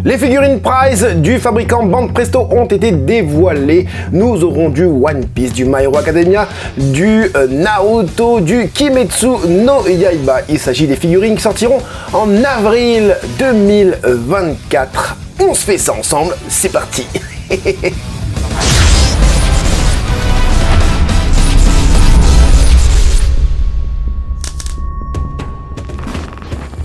Les figurines Prize du fabricant Banque Presto ont été dévoilées. Nous aurons du One Piece, du My Hero Academia, du Naruto, du Kimetsu no Yaiba. Il s'agit des figurines qui sortiront en avril 2024. On se fait ça ensemble, c'est parti.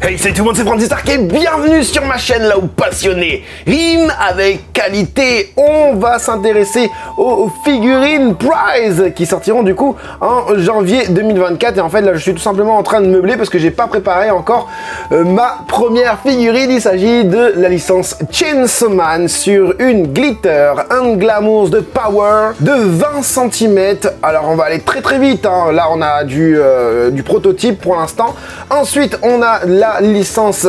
Hey, salut tout le monde, c'est Francis Ark et bienvenue sur ma chaîne là où passionné rime avec qualité. On va s'intéresser aux figurines Prize qui sortiront du coup en janvier 2024. Et en fait là je suis tout simplement en train de meubler parce que j'ai pas préparé encore ma première figurine. Il s'agit de la licence Chainsaw Man sur une Glitter and Glamours de Power de 20 cm. Alors on va aller très vite, hein. Là on a du prototype pour l'instant. Ensuite on a la licence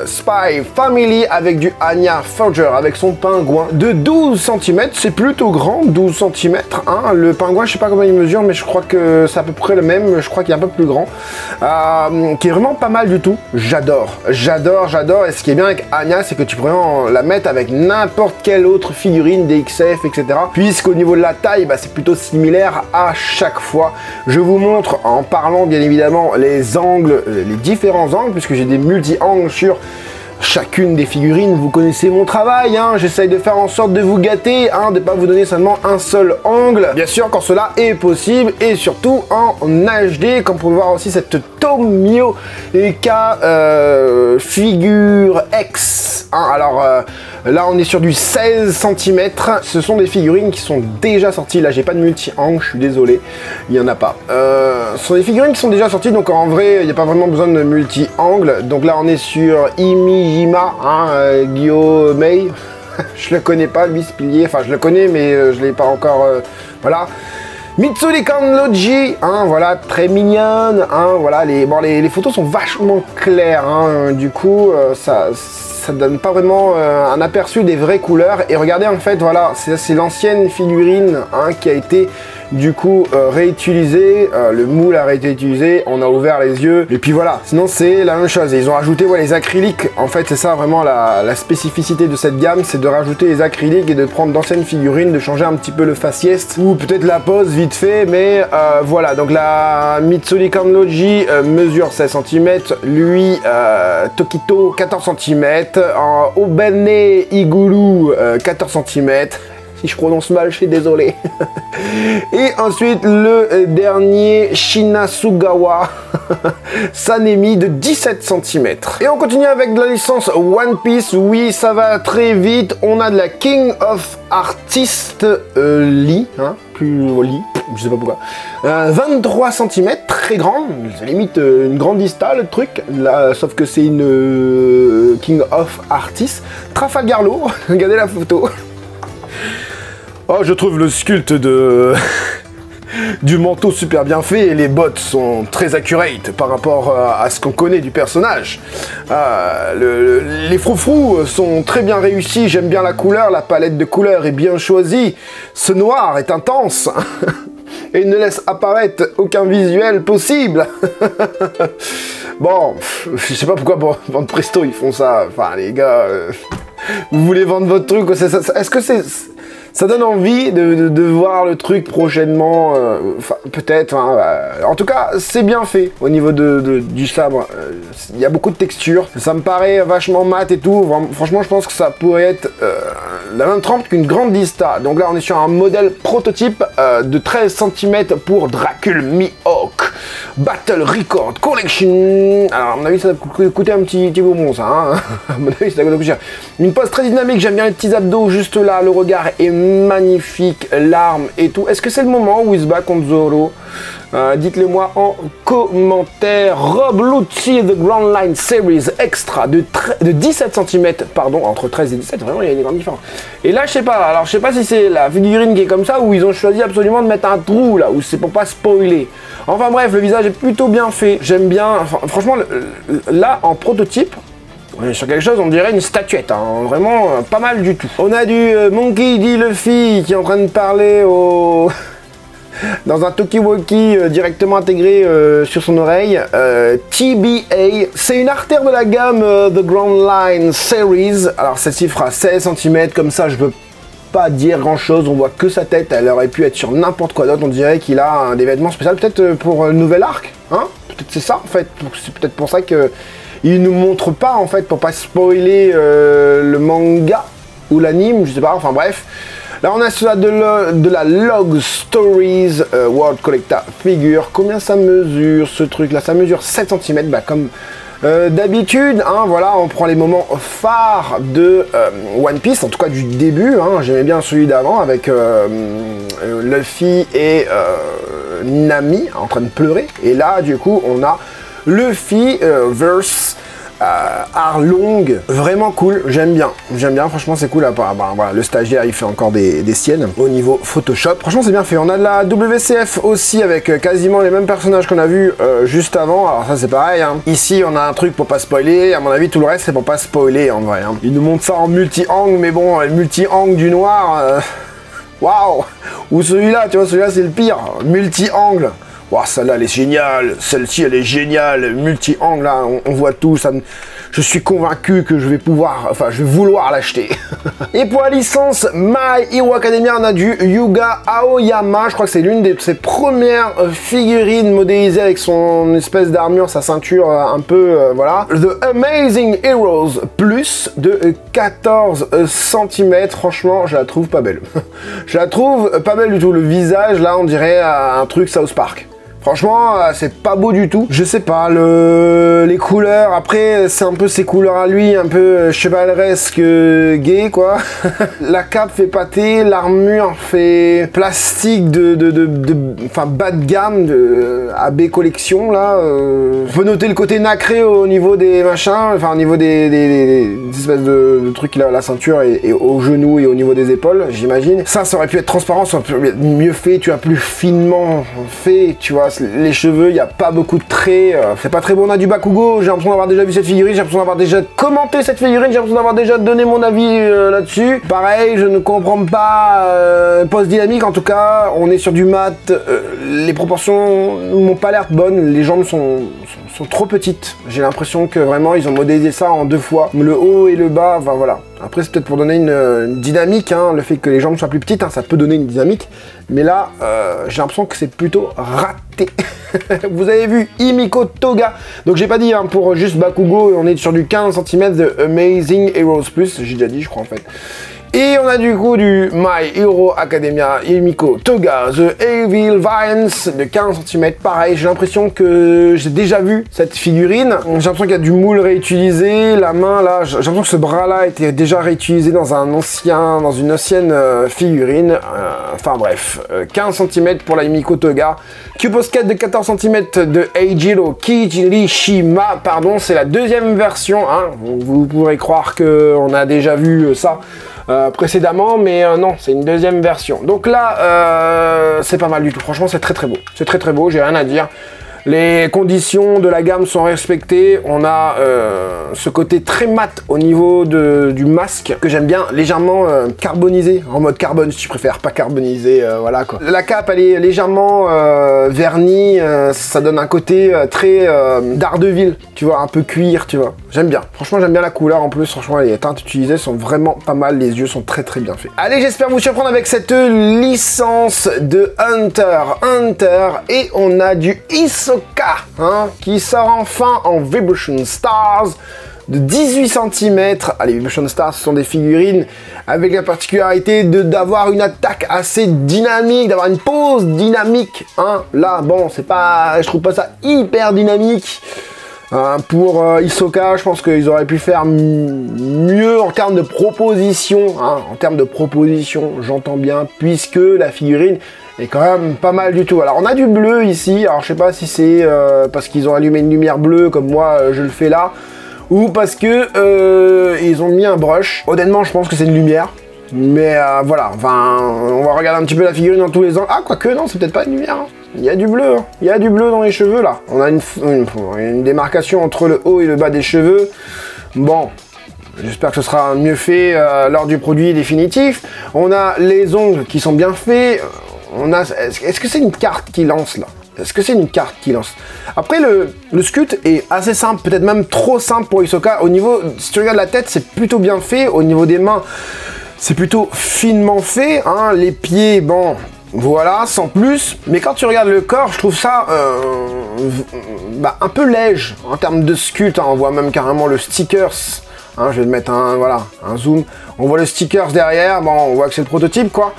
Spy Family avec du Anya Forger avec son pingouin de 12 cm. C'est plutôt grand, 12 cm, hein. Le pingouin, je sais pas comment il mesure, mais je crois que c'est à peu près le même. Je crois qu'il est un peu plus grand, qui est vraiment pas mal du tout. J'adore. Et ce qui est bien avec Anya, c'est que tu pourrais la mettre avec n'importe quelle autre figurine, des XF, etc. Puisqu'au niveau de la taille, bah, c'est plutôt similaire à chaque fois. Je vous montre en parlant bien évidemment les angles, les différents angles, puisque j'ai des multi-angles sur chacune des figurines. Vous connaissez mon travail, hein. J'essaye de faire en sorte de vous gâter, hein, de ne pas vous donner seulement un seul angle, bien sûr quand cela est possible, et surtout en HD, comme vous pouvez voir aussi cette Tomio Eka figure X, hein. Alors là on est sur du 16 cm, ce sont des figurines qui sont déjà sorties. Là j'ai pas de multi-angle, je suis désolé, il n'y en a pas. Ce sont des figurines qui sont déjà sorties, donc en vrai il n'y a pas vraiment besoin de multi-angle. Donc là on est sur Imijima, hein, Gyomei. Je le connais pas lui ce pilier, enfin je le connais mais je l'ai pas encore, voilà. Mitsuri Kanloji, hein, voilà, très mignonne, hein, voilà, les photos sont vachement claires, hein, du coup, ça donne pas vraiment un aperçu des vraies couleurs. Et regardez, en fait, voilà, c'est l'ancienne figurine, hein, qui a été, du coup, réutilisée, le moule a été utilisé, on a ouvert les yeux, et puis voilà, sinon c'est la même chose. Et ils ont rajouté, ouais, les acryliques, en fait, c'est ça vraiment la spécificité de cette gamme, c'est de rajouter les acryliques et de prendre d'anciennes figurines, de changer un petit peu le faciès, ou peut-être la pose vite fait, mais voilà. Donc la Mitsuri Kanloji mesure 16 cm, lui Tokito 14 cm, en Obene Iguru 14 cm. Si je prononce mal, je suis désolé. Et ensuite le dernier Shinasugawa Sanemi de 17 cm. Et on continue avec de la licence One Piece. Oui, ça va très vite. On a de la King of Artist Lee, hein, plus Lee, je sais pas pourquoi. 23 cm, très grand, c'est limite une grande vista le truc, là, sauf que c'est une King of Artist. Trafalgar Law, regardez la photo. Oh, je trouve le sculpte du manteau super bien fait et les bottes sont très accurate par rapport à ce qu'on connaît du personnage. Les froufrous sont très bien réussis, j'aime bien la couleur, la palette de couleurs est bien choisie. Ce noir est intense et il ne laisse apparaître aucun visuel possible. Bon, je sais pas pourquoi Banque Presto ils font ça. Enfin les gars, vous voulez vendre votre truc, est-ce que ça donne envie de voir le truc prochainement, peut-être, hein, en tout cas c'est bien fait au niveau du sabre. Il y a beaucoup de textures, ça me paraît vachement mat et tout. Franchement je pense que ça pourrait être la même trempe qu'une grande Vista. Donc là on est sur un modèle prototype de 13 cm pour Dracul Mihawk Battle Record Collection. Alors à mon avis ça va coûter un petit bonbon ça, hein. À mon avis ça va coûter cher. Une pose très dynamique, j'aime bien les petits abdos juste là, le regard est magnifique, l'arme et tout. Est-ce que c'est le moment où il se bat contre Zoro? Dites-le moi en commentaire. Rob Lucci The Grand Line Series Extra de 17 cm, pardon, entre 13 et 17, vraiment il y a une grande différence. Et là je sais pas, alors je sais pas si c'est la figurine qui est comme ça ou ils ont choisi absolument de mettre un trou là, ou c'est pour pas spoiler. Enfin bref, le visage est plutôt bien fait, j'aime bien, enfin, franchement là en prototype, on est sur quelque chose, on dirait une statuette, hein, vraiment pas mal du tout. On a du Monkey D. Luffy qui est en train de parler dans un talkie-walkie directement intégré sur son oreille. TBA, c'est une artère de la gamme The Grand Line Series. Alors celle-ci fera 16 cm, comme ça je veux pas dire grand chose, on voit que sa tête, elle aurait pu être sur n'importe quoi d'autre, on dirait qu'il a des vêtements spéciaux, peut-être pour le nouvel arc, hein, peut-être c'est ça en fait, c'est peut-être pour ça que il nous montre pas en fait, pour pas spoiler le manga ou l'anime, je sais pas, enfin bref. Là on a cela de la Log Stories World Collector Figure. Combien ça mesure ce truc là? Ça mesure 7 cm, bah comme d'habitude, hein, voilà, on prend les moments phares de One Piece, en tout cas du début, hein, j'aimais bien celui d'avant avec Luffy et Nami en train de pleurer, et là du coup on a Luffy verse Arlong, vraiment cool, j'aime bien, franchement c'est cool, voilà, le stagiaire il fait encore des siennes au niveau Photoshop, franchement c'est bien fait. On a de la WCF aussi avec quasiment les mêmes personnages qu'on a vu juste avant, alors ça c'est pareil, hein. Ici on a un truc pour pas spoiler, à mon avis tout le reste c'est pour pas spoiler en vrai, hein. Ils nous montrent ça en multi-angle, mais bon, le multi-angle du noir, waouh, ou celui-là, tu vois, celui-là c'est le pire, multi-angle. Wow, celle-là, elle est géniale. Celle-ci, elle est géniale. Multi-angle, là, on voit tout. Je suis convaincu que je vais vouloir l'acheter. Et pour la licence My Hero Academia, on a du Yuga Aoyama. Je crois que c'est l'une de ses premières figurines modélisées avec son espèce d'armure, sa ceinture un peu, voilà. The Amazing Heroes Plus de 14 cm. Franchement, je la trouve pas belle. Je la trouve pas belle du tout. Le visage, là, on dirait un truc South Park. Franchement, c'est pas beau du tout. Je sais pas, les couleurs, après, c'est un peu ses couleurs à lui, un peu chevaleresque gay, quoi. La cape fait pâté, l'armure fait plastique enfin, bas de gamme, de AB Collection, là. On peut noter le côté nacré au niveau des machins, enfin, au niveau des espèces de trucs, là, la ceinture et au genou et au niveau des épaules, j'imagine. Ça aurait pu être transparent, ça aurait pu être mieux fait, tu vois, plus finement fait, tu vois. Les cheveux, il n'y a pas beaucoup de traits, c'est pas très bon. On a du Bakugo, j'ai l'impression d'avoir déjà vu cette figurine, j'ai l'impression d'avoir déjà commenté cette figurine, j'ai l'impression d'avoir déjà donné mon avis là-dessus. Pareil, je ne comprends pas pose dynamique, en tout cas, on est sur du mat, les proportions m'ont pas l'air bonnes, les jambes sont trop petites. J'ai l'impression que vraiment, ils ont modélisé ça en 2 fois, le haut et le bas, enfin voilà. Après, c'est peut-être pour donner une dynamique, hein, le fait que les jambes soient plus petites, hein, ça peut donner une dynamique. Mais là, j'ai l'impression que c'est plutôt raté. Vous avez vu Himiko Toga. Donc, j'ai pas dit, hein, pour juste Bakugo, on est sur du 15 cm de Amazing Heroes Plus. J'ai déjà dit, je crois, en fait. Et on a du coup du My Hero Academia Himiko Toga The Evil Violence de 15 cm. Pareil, j'ai l'impression que j'ai déjà vu cette figurine. J'ai l'impression qu'il y a du moule réutilisé. La main là, j'ai l'impression que ce bras là était déjà réutilisé dans une ancienne figurine. Enfin bref, 15 cm pour la Himiko Toga. Cuposket de 14 cm de Eijiro Kirishima. Pardon, c'est la deuxième version. Hein. Vous pourrez croire qu'on a déjà vu ça précédemment, mais non, c'est une deuxième version. Donc là, c'est pas mal du tout. Franchement, c'est très beau. C'est très beau, j'ai rien à dire. Les conditions de la gamme sont respectées. On a ce côté très mat au niveau du masque que j'aime bien, légèrement carbonisé, en mode carbone si tu préfères, pas carbonisé, voilà quoi. La cape elle est légèrement vernie, ça donne un côté très Daredevil, tu vois, un peu cuir, tu vois. J'aime bien, franchement j'aime bien la couleur en plus, franchement les teintes utilisées sont vraiment pas mal, les yeux sont très bien faits. Allez, j'espère vous surprendre avec cette licence de Hunter et on a du Hisoka, hein, qui sort enfin en Vibration Stars de 18 cm. Les Vibration Stars ce sont des figurines avec la particularité d'avoir une attaque assez dynamique, d'avoir une pose dynamique, hein. Là, bon, c'est pas, je trouve pas ça hyper dynamique. Pour Hisoka, je pense qu'ils auraient pu faire mieux en termes de proposition, hein. En termes de proposition, j'entends bien, puisque la figurine est quand même pas mal du tout. Alors on a du bleu ici, alors je sais pas si c'est parce qu'ils ont allumé une lumière bleue comme moi je le fais là, ou parce que ils ont mis un brush. Honnêtement je pense que c'est une lumière, mais voilà, enfin on va regarder un petit peu la figurine dans tous les angles. Ah quoique non, c'est peut-être pas une lumière, hein. Il y a du bleu, hein. Il y a du bleu dans les cheveux là. On a une démarcation entre le haut et le bas des cheveux. Bon, j'espère que ce sera mieux fait lors du produit définitif. On a les ongles qui sont bien faits. Est-ce que c'est une carte qui lance là? Est-ce que c'est une carte qui lance? Après, le sculpt est assez simple, peut-être même trop simple pour Hisoka. Au niveau, si tu regardes la tête, c'est plutôt bien fait. Au niveau des mains, c'est plutôt finement fait. Hein. Les pieds, bon, voilà, sans plus. Mais quand tu regardes le corps, je trouve ça un peu léger en termes de sculpt. Hein. On voit même carrément le stickers. Hein, je vais te mettre un zoom. On voit le stickers derrière. Bon, on voit que c'est le prototype, quoi.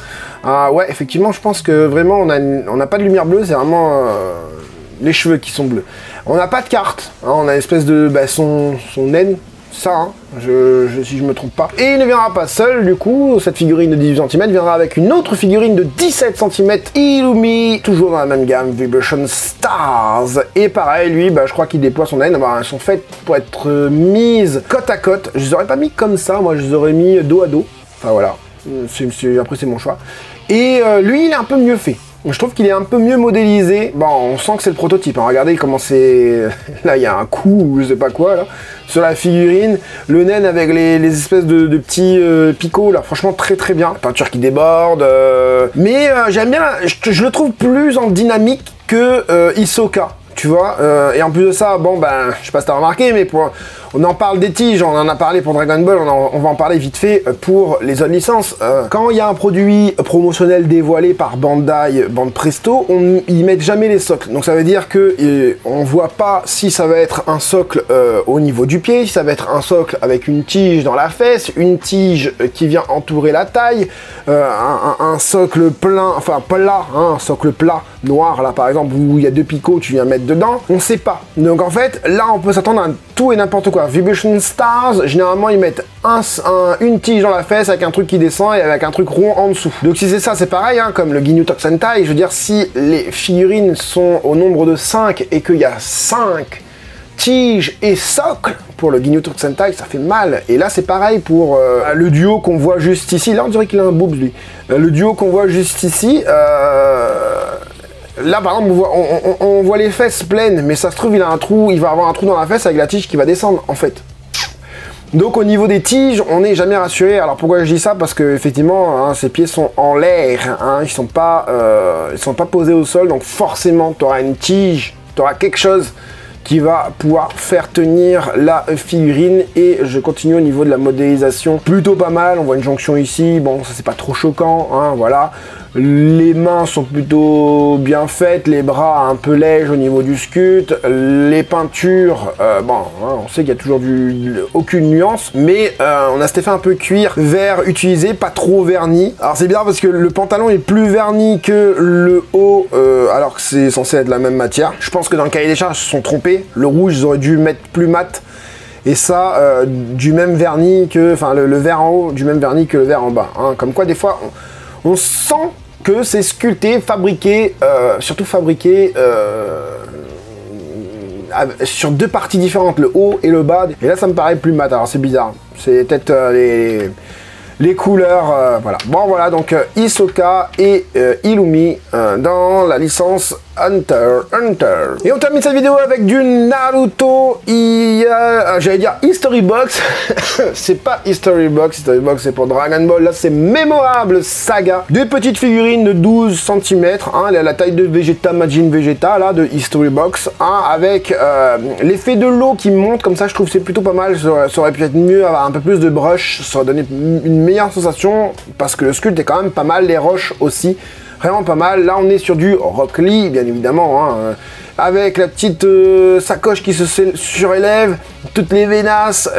Ouais, effectivement, je pense que vraiment, on n'a pas de lumière bleue. C'est vraiment les cheveux qui sont bleus. On n'a pas de carte. Hein, on a une espèce de son naine. Ça, hein, si je me trompe pas. Et il ne viendra pas seul, du coup, cette figurine de 18 cm viendra avec une autre figurine de 17 cm, Illumi, toujours dans la même gamme, Vibration Stars. Et pareil, lui, je crois qu'il déploie son aine, elles sont faites pour être mises côte à côte. Je les aurais pas mis comme ça, moi je les aurais mis dos à dos. Enfin voilà, après c'est mon choix. Et lui, il est un peu mieux fait. Je trouve qu'il est un peu mieux modélisé. Bon, on sent que c'est le prototype. Hein. Regardez comment c'est... Là, il y a un coup ou je sais pas quoi, là. Sur la figurine. Le naine avec les espèces de petits picots, là. Franchement, très très bien. La peinture qui déborde. Mais j'aime bien... Je le trouve plus en dynamique que Hisoka. Tu vois, et en plus de ça, bon je sais pas si t'as remarqué, mais on en parle des tiges, on en a parlé pour Dragon Ball, on va en parler vite fait pour les autres licences. Quand il y a un produit promotionnel dévoilé par Bandai, Presto, ils mettent jamais les socles. Donc ça veut dire que on voit pas si ça va être un socle au niveau du pied, si ça va être un socle avec une tige dans la fesse, une tige qui vient entourer la taille, un socle plein, enfin plat, hein, un socle plat noir là par exemple où il y a deux picots, tu viens mettre dedans, on sait pas. Donc en fait, là on peut s'attendre à tout et n'importe quoi. Vibration Stars, généralement ils mettent une tige dans la fesse avec un truc qui descend et avec un truc rond en dessous. Donc si c'est ça, c'est pareil, hein, comme le Ginyu Tokusentai, je veux dire, si les figurines sont au nombre de 5 et qu'il y a 5 tiges et socles pour le Ginyu Tokusentai, ça fait mal. Et là c'est pareil pour le duo qu'on voit juste ici. Là on dirait qu'il a un boobs lui. Le duo qu'on voit juste ici, là par exemple on voit les fesses pleines, mais ça se trouve il a un trou, il va avoir un trou dans la fesse avec la tige qui va descendre en fait. Donc au niveau des tiges, on n'est jamais rassuré. Alors pourquoi je dis ça? Parce que effectivement, hein, ses pieds sont en l'air, hein, ils sont pas posés au sol, donc forcément tu auras une tige, tu auras quelque chose qui va pouvoir faire tenir la figurine. Et je continue au niveau de la modélisation, plutôt pas mal. On voit une jonction ici, bon ça c'est pas trop choquant, hein, voilà. Les mains sont plutôt bien faites, les bras un peu légers au niveau du sculpt, les peintures, bon, hein, on sait qu'il y a toujours aucune nuance, mais on a cet effet un peu cuir vert utilisé, pas trop verni. Alors c'est bien parce que le pantalon est plus verni que le haut, alors que c'est censé être la même matière. Je pense que dans le cahier des charges, ils se sont trompés. Le rouge, ils auraient dû mettre plus mat. Et ça, du même vernis que, enfin le vert en haut, du même vernis que le vert en bas. Hein. Comme quoi, des fois, on sent que c'est sculpté, fabriqué, surtout fabriqué sur deux parties différentes, le haut et le bas. Et là, ça me paraît plus mat. Alors, c'est bizarre. C'est peut-être les couleurs, voilà. Bon, voilà, donc Hisoka et Illumi dans la licence Hunter. Et on termine cette vidéo avec du Naruto. J'allais dire History Box. C'est pas History Box. History Box, c'est pour Dragon Ball. Là, c'est Mémorable Saga. Des petites figurines de 12 cm. Hein, la taille de Vegeta, Majin Vegeta, là, de History Box. Hein, avec l'effet de l'eau qui monte. Comme ça, je trouve que c'est plutôt pas mal. Ça aurait pu être mieux, avoir un peu plus de brush. Ça aurait donné une meilleure sensation. Parce que le sculpt est quand même pas mal. Les roches aussi. Vraiment pas mal. Là, on est sur du Rock Lee, bien évidemment, hein, avec la petite sacoche qui se surélève, toutes les vénasses,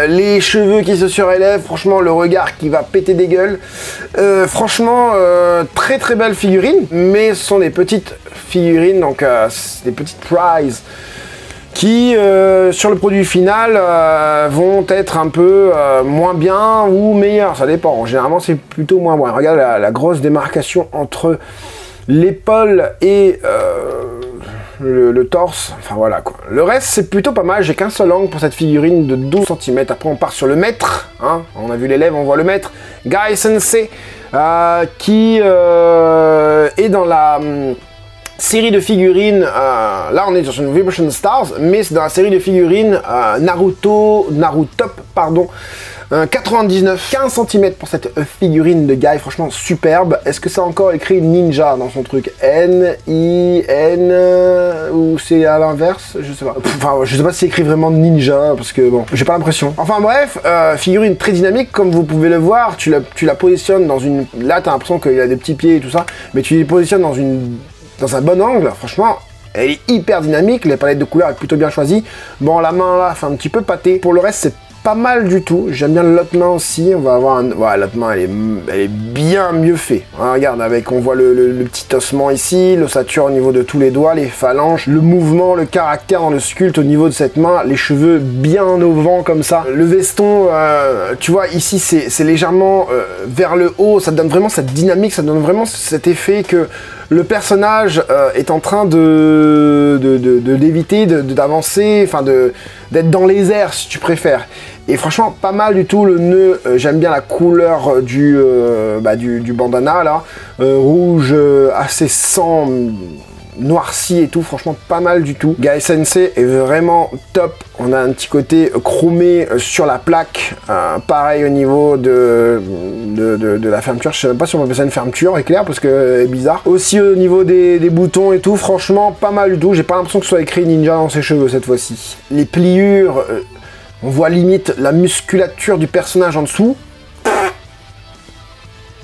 les cheveux qui se surélèvent. Franchement, le regard qui va péter des gueules. Franchement, très très belle figurine, mais ce sont des petites figurines, donc des petites prizes qui, sur le produit final, vont être un peu moins bien ou meilleurs, ça dépend. Généralement, c'est plutôt moins bon. Regarde la grosse démarcation entre l'épaule et le torse. Enfin, voilà, quoi. Le reste, c'est plutôt pas mal. J'ai qu'un seul angle pour cette figurine de 12 cm. Après, on part sur le mètre. Hein. On a vu les lèvres, on voit le mètre. Gai Sensei, qui est dans la... série de figurines, là on est sur une Vibration Stars, mais c'est dans la série de figurines Narutop, pardon, 99, 15 cm pour cette figurine de Guy, franchement superbe. Est-ce que ça a encore écrit Ninja dans son truc? N-I-N... ou c'est à l'inverse? Je sais pas. Enfin, je sais pas si c'est écrit vraiment Ninja, parce que bon, j'ai pas l'impression. Enfin bref, figurine très dynamique, comme vous pouvez le voir, tu la positionnes dans une... Là, t'as l'impression qu'il a des petits pieds et tout ça, mais tu les positionnes dans un bon angle, franchement... Elle est hyper dynamique, les palettes de couleurs est plutôt bien choisie. Bon, la main là, fait un petit peu pâté. Pour le reste, c'est pas mal du tout. J'aime bien l'autre main aussi. On va avoir un... Ouais, l'autre main, elle est bien mieux faite. Hein, regarde, on voit le petit ossement ici, l'ossature au niveau de tous les doigts, les phalanges, le mouvement, le caractère dans le sculpte au niveau de cette main, les cheveux bien au vent comme ça. Le veston, tu vois, ici, c'est légèrement vers le haut. Ça donne vraiment cette dynamique, ça donne vraiment cet effet que... Le personnage est en train d'éviter, d'avancer, enfin d'être dans les airs si tu préfères. Et franchement, pas mal du tout le nœud. J'aime bien la couleur du bandana là, rouge assez sang, noirci et tout, franchement pas mal du tout. Guy Sensei est vraiment top. On a un petit côté chromé sur la plaque, pareil au niveau de la fermeture. Je sais même pas si on peut appeler ça une fermeture éclair parce que c'est bizarre. Aussi au niveau des boutons et tout, franchement pas mal du tout. J'ai pas l'impression que ce soit écrit Ninja dans ses cheveux cette fois-ci. Les pliures, on voit limite la musculature du personnage en dessous.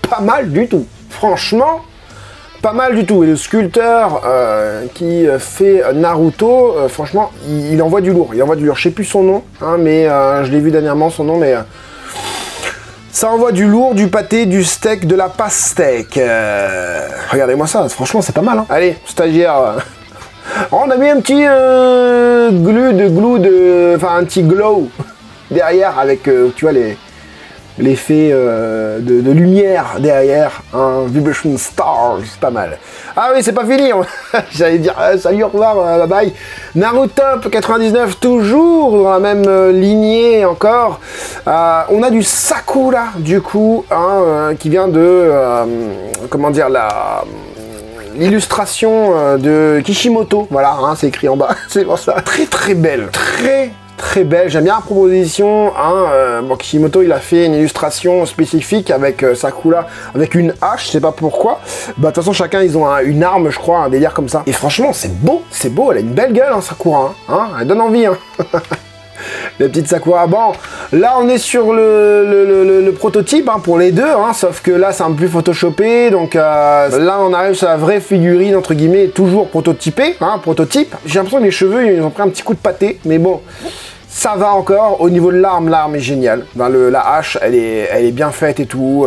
Pas mal du tout, franchement. Pas mal du tout. Et le sculpteur qui fait Naruto, franchement, il envoie du lourd. Il envoie du lourd. Je sais plus son nom, hein, mais je l'ai vu dernièrement son nom, mais ça envoie du lourd, du pâté, du steak, de la pastèque. Regardez-moi ça. Franchement, c'est pas mal. Hein. Allez, stagiaire. On a mis un petit enfin un petit glow derrière avec, tu vois l'effet de lumière derrière, un Vibration Stars, pas mal. Ah oui, c'est pas fini, j'allais dire salut, au revoir, bye bye. Naruto 99, toujours dans la même lignée encore. On a du Sakura, du coup, hein, qui vient de, comment dire, l'illustration de Kishimoto, voilà, hein, c'est écrit en bas, c'est pour ça. Très très belle, très belle, j'aime bien la proposition, hein, bon, Kishimoto il a fait une illustration spécifique avec Sakura, avec une hache, je sais pas pourquoi, bah de toute façon chacun ils ont une arme je crois, un délire comme ça, et franchement c'est beau, elle a une belle gueule hein, Sakura, hein, elle donne envie, hein. La petite Sakura. Bon, là on est sur le prototype hein, pour les deux, hein, sauf que là c'est un peu plus photoshopé, donc là on arrive sur la vraie figurine entre guillemets, toujours prototypée, hein, prototype. J'ai l'impression que les cheveux ils ont pris un petit coup de pâté, mais bon, ça va encore. Au niveau de l'arme est géniale. Ben, la hache, elle est bien faite et tout.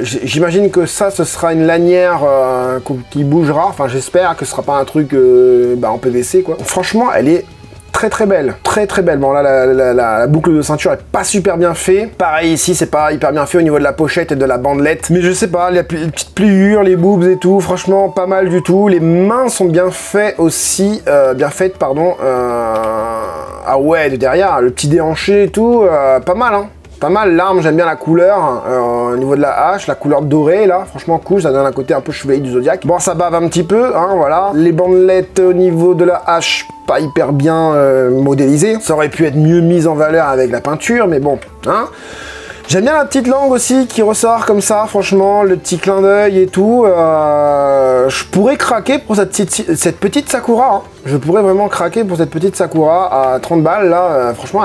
J'imagine que ça, ce sera une lanière qui bougera. Enfin, j'espère que ce sera pas un truc en PVC quoi. Franchement, elle est très belle, très belle. Bon là la boucle de ceinture est pas super bien fait. Pareil ici c'est pas hyper bien fait au niveau de la pochette et de la bandelette. Mais je sais pas, les petites pliures, les boobs et tout, franchement pas mal du tout. Les mains sont bien faites aussi, pardon. Ah ouais, de derrière, le petit déhanché et tout, pas mal hein. Pas mal, l'arme, j'aime bien la couleur, au niveau de la hache, la couleur dorée là, franchement cool, ça donne un côté un peu chevalier du Zodiac. Bon, ça bave un petit peu, hein, voilà. Les bandelettes au niveau de la hache, pas hyper bien modélisées. Ça aurait pu être mieux mis en valeur avec la peinture, mais bon, hein. J'aime bien la petite langue aussi qui ressort comme ça, franchement, le petit clin d'œil et tout. Je pourrais craquer pour cette petite Sakura, hein. Je pourrais vraiment craquer pour cette petite Sakura à 30 balles là, franchement,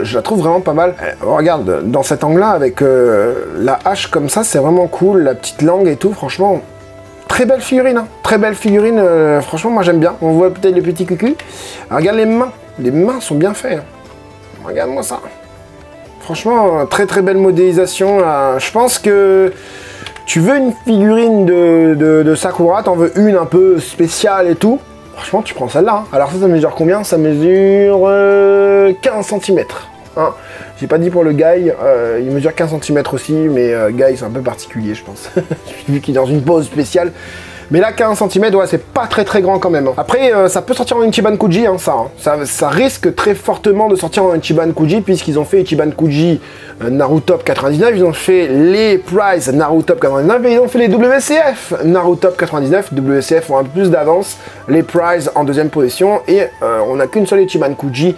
je la trouve vraiment pas mal. Regarde, dans cet angle-là, avec la hache comme ça, c'est vraiment cool, la petite langue et tout, franchement, très belle figurine, hein. Très belle figurine, franchement, moi j'aime bien. On voit peut-être le petit cucu. Regarde les mains sont bien faites. Hein. Regarde-moi ça. Franchement, très belle modélisation. Je pense que tu veux une figurine de Sakura, t'en veux une un peu spéciale et tout. Franchement, tu prends celle-là. Hein. Alors ça mesure combien? Ça mesure 15 cm. Hein. J'ai pas dit pour le Guy, il mesure 15 cm aussi, mais Guy c'est un peu particulier je pense. Vu qu'il est dans une pose spéciale. Mais là 15 cm, ouais, c'est pas très grand quand même. Après, ça peut sortir en Ichiban Kuji, hein, ça risque très fortement de sortir en Ichiban Kuji, puisqu'ils ont fait Ichiban Kuji Naruto 99, ils ont fait les Prize Naruto 99 et ils ont fait les WCF Naruto 99. WCF ont un peu plus d'avance, les Prize en deuxième position, et on n'a qu'une seule Ichiban Kuji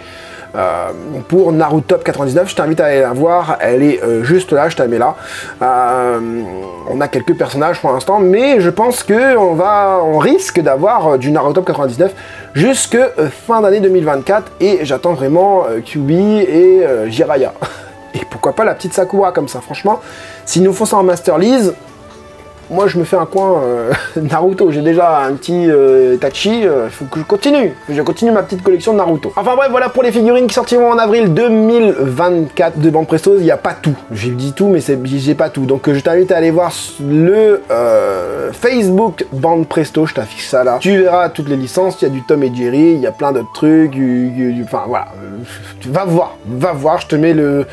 pour Naruto 99. Je t'invite à aller la voir, elle est juste là, je te la mets là. On a quelques personnages pour l'instant, mais je pense que on risque d'avoir du Naruto 99 jusque fin d'année 2024, et j'attends vraiment Kyuubi et Jiraiya. Et pourquoi pas la petite Sakura comme ça, franchement, s'ils nous font ça en Master Lease, moi je me fais un coin Naruto, j'ai déjà un petit Itachi, il faut que je continue ma petite collection de Naruto. Enfin bref, voilà pour les figurines qui sortiront en avril 2024 de Bande Presto. Il n'y a pas tout, j'ai dit tout mais j'ai pas tout, donc je t'invite à aller voir le Facebook Bande Presto, je t'affiche ça là. Tu verras toutes les licences, il y a du Tom et Jerry, il y a plein d'autres trucs, enfin voilà, va voir, je te mets le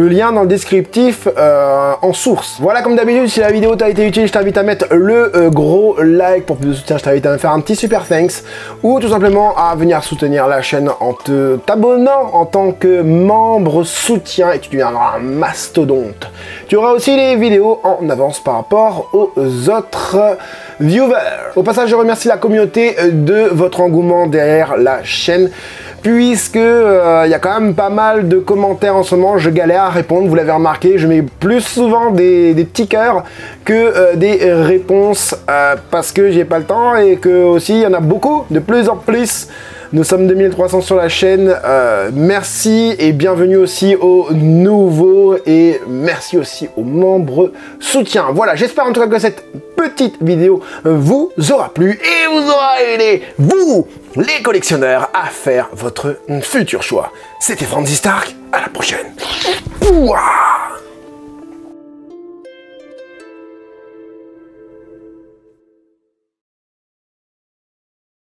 lien dans le descriptif en source. Voilà, comme d'habitude, si la vidéo t'a été utile, je t'invite à mettre le gros like pour plus de soutien. Je t'invite à me faire un petit super thanks, ou tout simplement à venir soutenir la chaîne en t'abonnant en tant que membre soutien, et tu deviendras un mastodonte. Tu auras aussi les vidéos en avance par rapport aux autres viewers. Au passage, je remercie la communauté de votre engouement derrière la chaîne, puisque il y a quand même pas mal de commentaires en ce moment, je galère à répondre, vous l'avez remarqué, je mets plus souvent des petits cœurs que des réponses, parce que j'ai pas le temps, et que aussi il y en a beaucoup, de plus en plus. Nous sommes 2300 sur la chaîne, merci et bienvenue aussi aux nouveaux, et merci aussi aux membres soutiens. Voilà, j'espère en tout cas que cette petite vidéo vous aura plu et vous aura aidé, vous, les collectionneurs, à faire votre futur choix. C'était Franzy Stark, à la prochaine. Ouah.